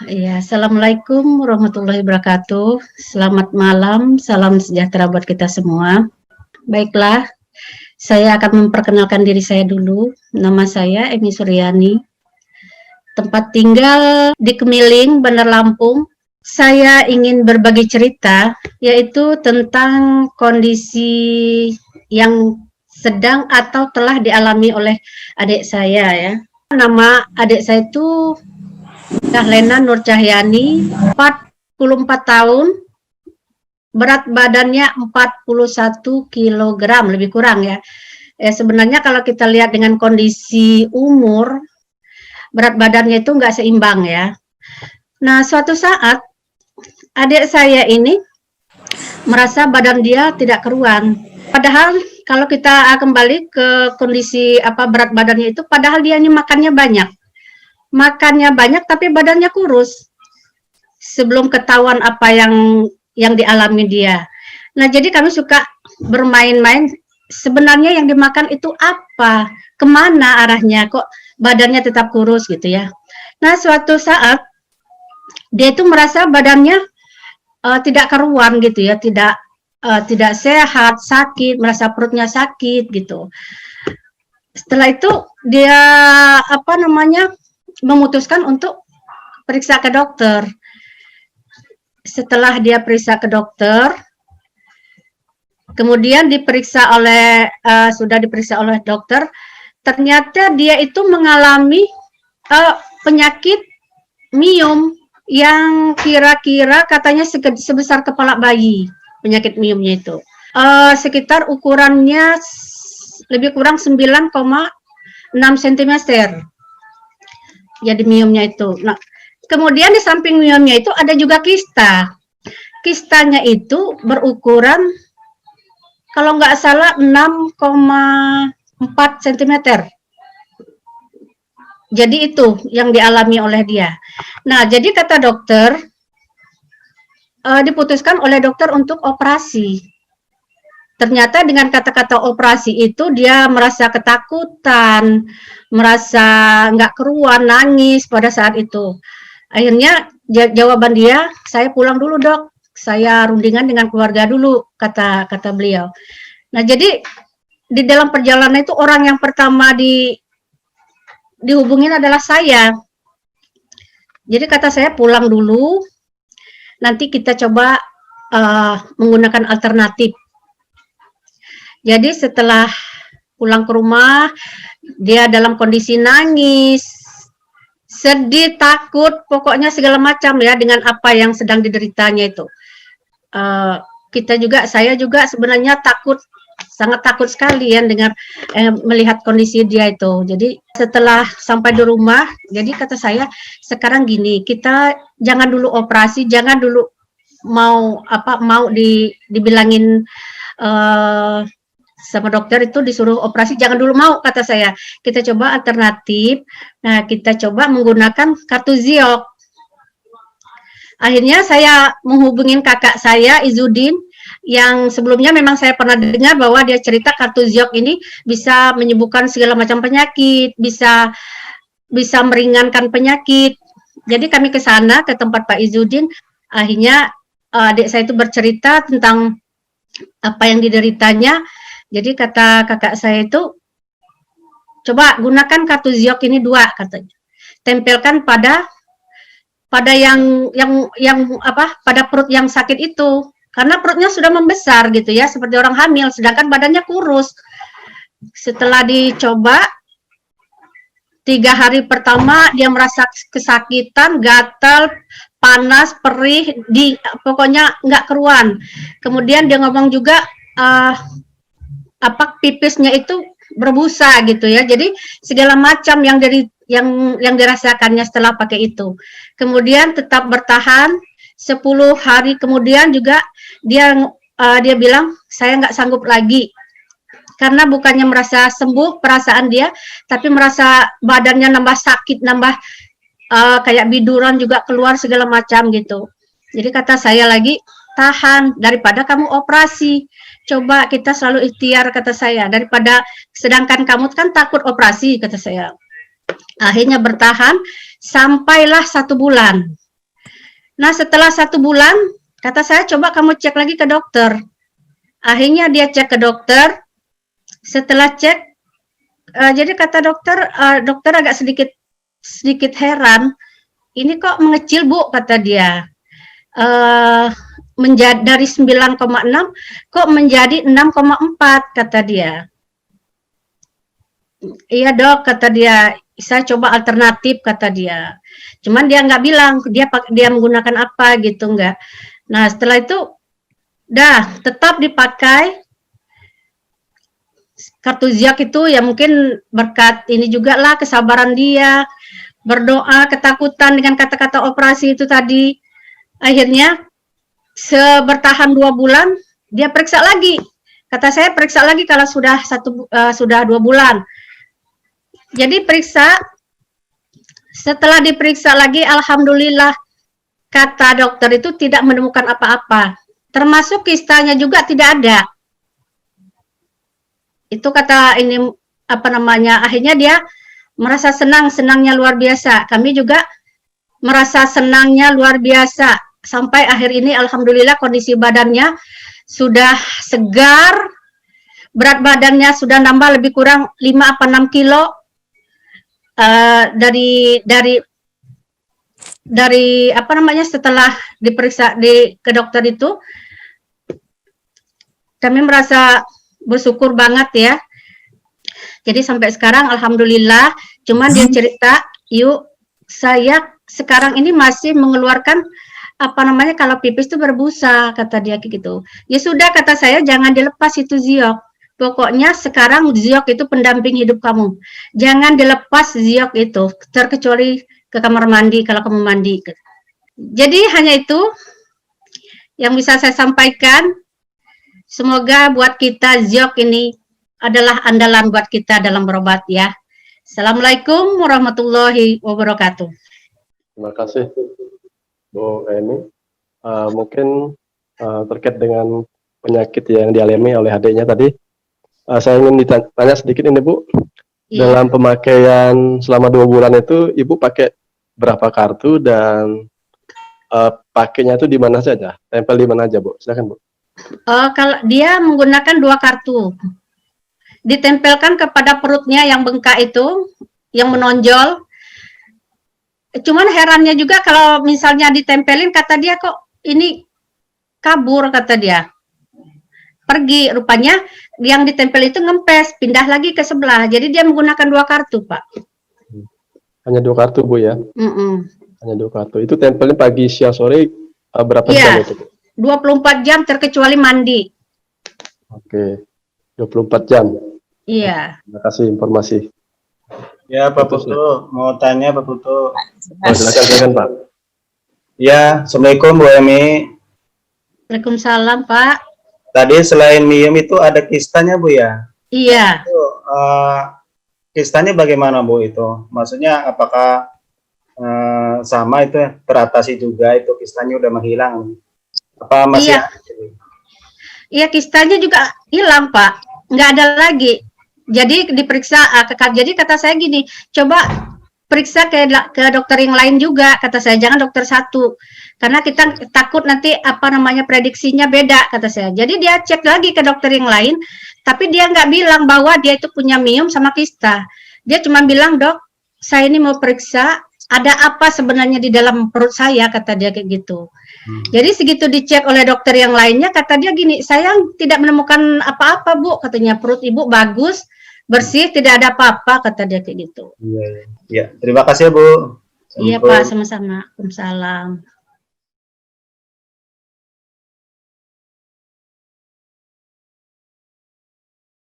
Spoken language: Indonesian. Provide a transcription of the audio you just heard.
Iya, assalamualaikum warahmatullahi wabarakatuh. Selamat malam, salam sejahtera buat kita semua. Baiklah, saya akan memperkenalkan diri saya dulu. Nama saya Emi Suryani. Tempat tinggal di Kemiling, Bandar Lampung. Saya ingin berbagi cerita, yaitu tentang kondisi yang sedang atau telah dialami oleh adik saya ya. Nama adik saya itu Dahlena Nur Cahyani, 44 tahun, berat badannya 41 kilogram, lebih kurang ya. Sebenarnya kalau kita lihat dengan kondisi umur, berat badannya itu nggak seimbang ya. Nah, suatu saat adik saya ini merasa badan dia tidak keruan. Padahal kalau kita kembali ke kondisi berat badannya itu, padahal dia ini makannya banyak. Makannya banyak tapi badannya kurus. Sebelum ketahuan apa yang dialami dia. Nah, jadi kami suka bermain-main, sebenarnya yang dimakan itu apa? Kemana arahnya? Kok badannya tetap kurus gitu ya. Nah, suatu saat dia itu merasa badannya tidak karuan gitu ya, tidak sehat, sakit, merasa perutnya sakit gitu. Setelah itu dia memutuskan untuk periksa ke dokter. Setelah dia periksa ke dokter, kemudian sudah diperiksa oleh dokter, ternyata dia itu mengalami penyakit miom yang kira-kira katanya sebesar kepala bayi, penyakit miomnya itu. Sekitar ukurannya lebih kurang 9,6 cm. Jadi miomnya itu. Nah, kemudian di samping miomnya itu ada juga kista. Kistanya itu berukuran kalau nggak salah 6,4 cm. Jadi itu yang dialami oleh dia. Nah, jadi kata dokter, diputuskan oleh dokter untuk operasi. Ternyata dengan kata-kata operasi itu dia merasa ketakutan, merasa nggak keruan, nangis pada saat itu. Akhirnya jawaban dia, saya pulang dulu dok, saya rundingan dengan keluarga dulu, kata beliau. Nah, jadi di dalam perjalanan itu orang yang pertama dihubungin adalah saya. Jadi kata saya pulang dulu, nanti kita coba menggunakan alternatif. Jadi setelah pulang ke rumah, dia dalam kondisi nangis, sedih, takut, pokoknya segala macam ya dengan apa yang sedang dideritanya itu. Saya juga sebenarnya takut, sangat takut sekali ya dengan melihat kondisi dia itu. Jadi setelah sampai di rumah, jadi kata saya sekarang gini, kita jangan dulu operasi, jangan dulu mau dibilangin sama dokter itu disuruh operasi, jangan dulu mau, kata saya. Kita coba alternatif. Nah, kita coba menggunakan kartu Ziok. Akhirnya saya menghubungin kakak saya, Izudin, yang sebelumnya memang saya pernah dengar bahwa dia cerita kartu Ziok ini bisa menyembuhkan segala macam penyakit, bisa meringankan penyakit. Jadi kami ke sana, ke tempat Pak Izudin. Akhirnya adik saya itu bercerita tentang apa yang dideritanya. Jadi kata kakak saya itu, coba gunakan kartu Ziok ini 2, katanya. Tempelkan pada pada perut yang sakit itu. Karena perutnya sudah membesar gitu ya, seperti orang hamil, sedangkan badannya kurus. Setelah dicoba, 3 hari pertama dia merasa kesakitan, gatal, panas, perih, pokoknya nggak keruan. Kemudian dia ngomong juga, pipisnya itu berbusa gitu ya. Jadi segala macam yang dirasakannya setelah pakai itu. Kemudian tetap bertahan 10 hari kemudian juga dia bilang saya nggak sanggup lagi. Karena bukannya merasa sembuh perasaan dia, tapi merasa badannya nambah sakit, nambah kayak biduran juga keluar segala macam gitu. Jadi kata saya lagi, tahan daripada kamu operasi. Coba kita selalu ikhtiar, kata saya, daripada sedangkan kamu kan takut operasi, kata saya. Akhirnya bertahan sampailah 1 bulan. Nah, setelah 1 bulan, kata saya, coba kamu cek lagi ke dokter. Akhirnya dia cek ke dokter. Setelah cek, jadi kata dokter, dokter agak sedikit heran. Ini kok mengecil, Bu, kata dia. Menjadi dari 9,6 kok menjadi 6,4, kata dia. Iya, Dok, kata dia. Saya coba alternatif, kata dia. Cuman dia nggak bilang dia menggunakan apa gitu, nggak. Nah, setelah itu tetap dipakai kartu Ziak itu, ya mungkin berkat ini juga lah kesabaran dia, berdoa, ketakutan dengan kata-kata operasi itu tadi. Akhirnya bertahan 2 bulan, dia periksa lagi. Kata saya, periksa lagi kalau sudah 2 bulan. Jadi periksa, setelah diperiksa lagi, alhamdulillah kata dokter itu tidak menemukan apa-apa. Termasuk kistanya juga tidak ada. Itu kata ini akhirnya dia merasa senangnya luar biasa. Kami juga merasa senangnya luar biasa. Sampai akhir ini alhamdulillah kondisi badannya sudah segar, berat badannya sudah nambah lebih kurang 5 apa 6 kilo. Dari setelah diperiksa ke dokter itu, kami merasa bersyukur banget ya. Jadi sampai sekarang alhamdulillah. Cuman dia cerita, yuk saya sekarang ini masih mengeluarkan kalau pipis itu berbusa, kata dia gitu. Ya sudah, kata saya, jangan dilepas itu Ziok. Pokoknya sekarang Ziok itu pendamping hidup kamu. Jangan dilepas Ziok itu, terkecuali ke kamar mandi kalau kamu mandi. Jadi hanya itu yang bisa saya sampaikan. Semoga buat kita Ziok ini adalah andalan buat kita dalam berobat ya. Assalamualaikum warahmatullahi wabarakatuh. Terima kasih Bu Eni. Mungkin terkait dengan penyakit yang dialami oleh adiknya tadi, saya ingin ditanya sedikit ini Bu. Iya. Dalam pemakaian selama 2 bulan itu Ibu pakai berapa kartu dan pakainya itu di mana saja? Tempel di mana aja Bu? Silakan Bu. Kalau dia menggunakan 2 kartu, ditempelkan kepada perutnya yang bengkak itu, yang menonjol. Cuman herannya juga kalau misalnya ditempelin, kata dia kok ini kabur, kata dia. Pergi, rupanya yang ditempel itu ngempes, pindah lagi ke sebelah. Jadi dia menggunakan 2 kartu, Pak. Hanya 2 kartu, Bu ya? Hanya 2 kartu. Itu tempelnya pagi, siang, sore, berapa jam itu? 24 jam terkecuali mandi. Oke, 24 jam. Iya. Terima kasih informasi. Ya, Pak Putu, mau tanya Pak Putu. Silakan Pak. Ya, Assalamualaikum Bu Emi. Waalaikumsalam Pak. Tadi selain miem itu ada kistanya Bu ya? Iya. Itu, kistanya bagaimana Bu itu? Maksudnya apakah sama itu teratasi juga, itu kistanya udah menghilang? Apa masih? Iya, kistanya juga hilang Pak, nggak ada lagi. Jadi diperiksa, jadi kata saya gini, coba periksa ke dokter yang lain juga, kata saya, jangan dokter satu. Karena kita takut nanti prediksinya beda, kata saya. Jadi dia cek lagi ke dokter yang lain, tapi dia nggak bilang bahwa dia itu punya miom sama kista. Dia cuma bilang, dok, saya ini mau periksa ada apa sebenarnya di dalam perut saya, kata dia kayak gitu. Jadi segitu dicek oleh dokter yang lainnya, kata dia gini, saya tidak menemukan apa-apa Bu, katanya perut ibu bagus, bersih, tidak ada apa-apa, kata dia kayak gitu. Iya, terima kasih Bu. Iya Pak, sama-sama. Waalaikumsalam.